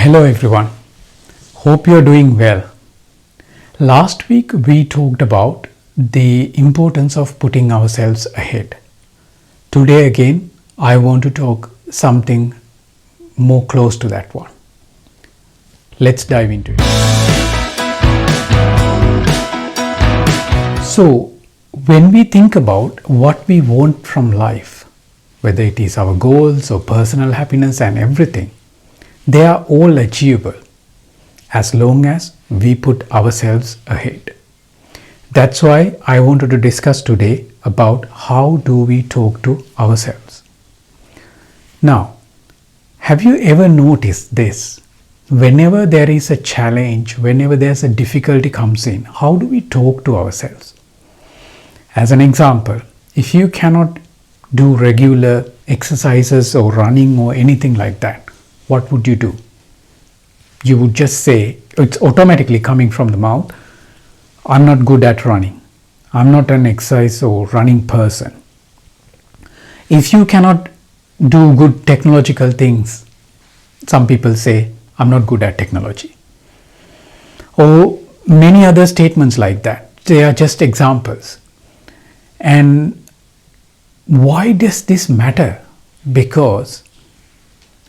Hello everyone. Hope you're doing well. Last week we talked about the importance of putting ourselves ahead. Today again I want to talk something more close to that one. Let's dive into it. So when we think about what we want from life, whether it is our goals or personal happiness and everything, they are all achievable as long as we put ourselves ahead. That's why I wanted to discuss today about how do we talk to ourselves. Now, have you ever noticed this? Whenever there is a challenge, whenever there's a difficulty comes in, how do we talk to ourselves? As an example, if you cannot do regular exercises or running or anything like that, what would you do? You would just say, it's automatically coming from the mouth, I'm not good at running. I'm not an exercise or running person. If you cannot do good technological things, some people say, I'm not good at technology. Or many other statements like that. They are just examples. And why does this matter? Because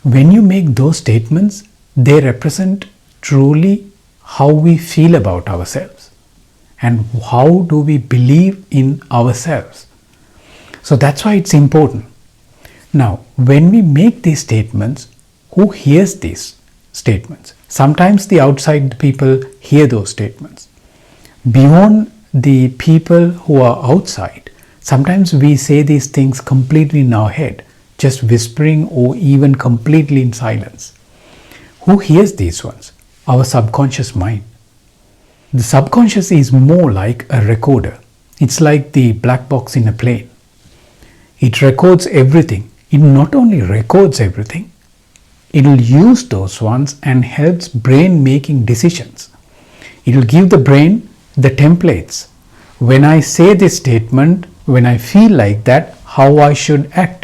when you make those statements, they represent truly how we feel about ourselves and how do we believe in ourselves. So that's why it's important. Now, when we make these statements, who hears these statements? Sometimes the outside people hear those statements. Beyond the people who are outside, sometimes we say these things completely in our head, just whispering or even completely in silence. Who hears these ones? Our subconscious mind. The subconscious is more like a recorder. It's like the black box in a plane. It records everything. It not only records everything, it will use those ones and helps brain making decisions. It will give the brain the templates. When I say this statement, when I feel like that, how I should act.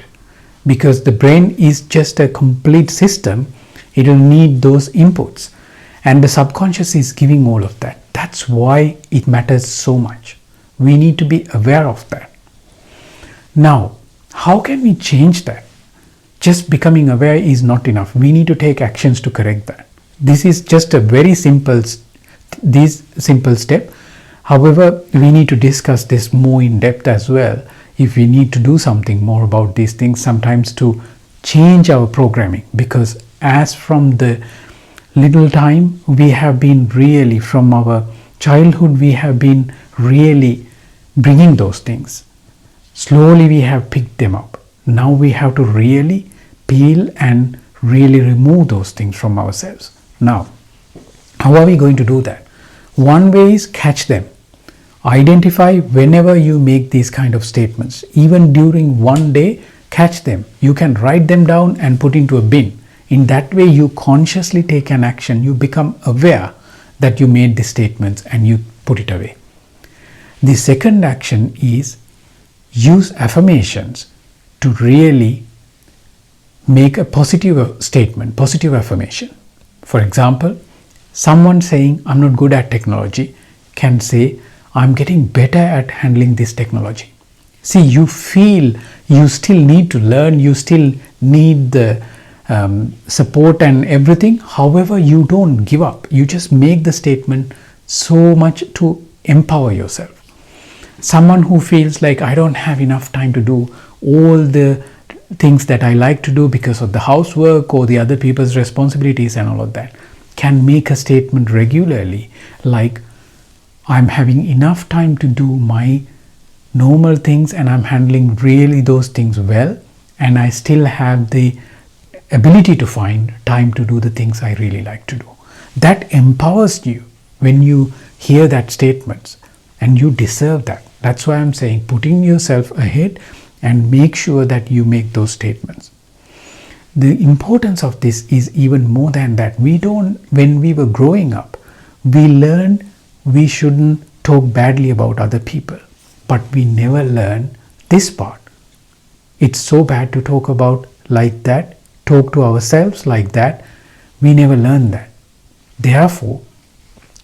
Because the brain is just a complete system, it will need those inputs. And the subconscious is giving all of that. That's why it matters so much. We need to be aware of that. Now, how can we change that? Just becoming aware is not enough. We need to take actions to correct that. This is just a very simple step. However, we need to discuss this more in depth as well. If we need to do something more about these things, sometimes to change our programming, because as from the little time we have been really, from our childhood we have been really bringing those things. Slowly we have picked them up. Now we have to really peel and really remove those things from ourselves. Now, how are we going to do that? One way is catch them. Identify whenever you make these kind of statements. Even during one day, catch them. You can write them down and put into a bin. In that way, you consciously take an action. You become aware that you made these statements and you put it away. The second action is use affirmations to really make a positive statement, positive affirmation. For example, someone saying, I'm not good at technology, can say, I'm getting better at handling this technology. See, you feel you still need to learn, you still need the support and everything. However, you don't give up. You just make the statement so much to empower yourself. Someone who feels like I don't have enough time to do all the things that I like to do because of the housework or the other people's responsibilities and all of that, can make a statement regularly like, I'm having enough time to do my normal things and I'm handling really those things well, and I still have the ability to find time to do the things I really like to do. That empowers you when you hear that statement, and you deserve that. That's why I'm saying putting yourself ahead and make sure that you make those statements. The importance of this is even more than that. When we were growing up, we learned we shouldn't talk badly about other people, but we never learn this part. It's so bad to talk about like that, talk to ourselves like that, We never learn that. Therefore,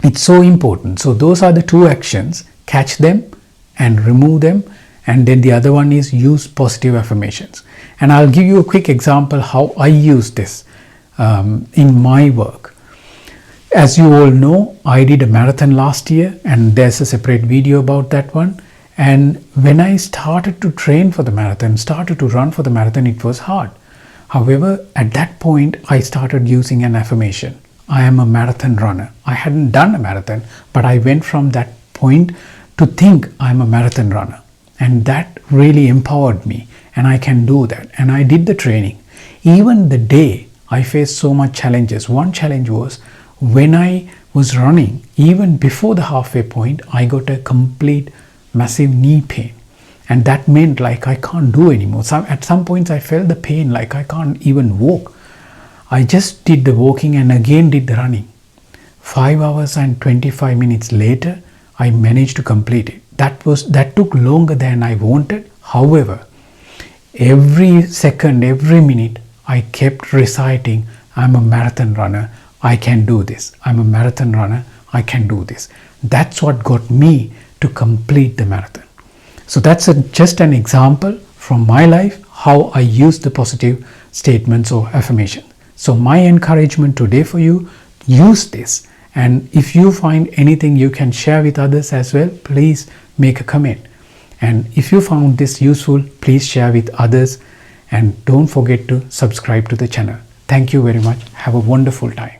it's so important. So those are the two actions: catch them and remove them. And then the other one is use positive affirmations. And I'll give you a quick example how I use this in my work. As you all know, I did a marathon last year, and there's a separate video about that one. And when I started to train for the marathon, started to run for the marathon, it was hard. However, at that point, I started using an affirmation. I am a marathon runner. I hadn't done a marathon, but I went from that point to think I'm a marathon runner. And that really empowered me, and I can do that. And I did the training. Even the day I faced so much challenges. One challenge was when I was running, even before the halfway point, I got a complete massive knee pain. And that meant like I can't do anymore. At some points I felt the pain like I can't even walk. I just did the walking and again did the running. 5 hours and 25 minutes later, I managed to complete it. That took longer than I wanted. However, every second, every minute, I kept reciting, I'm a marathon runner, I can do this. I'm a marathon runner, I can do this. That's what got me to complete the marathon. So that's just an example from my life how I use the positive statements or affirmation. So my encouragement today for you, use this. And if you find anything you can share with others as well, please make a comment. And if you found this useful, please share with others, and don't forget to subscribe to the channel. Thank you very much. Have a wonderful time.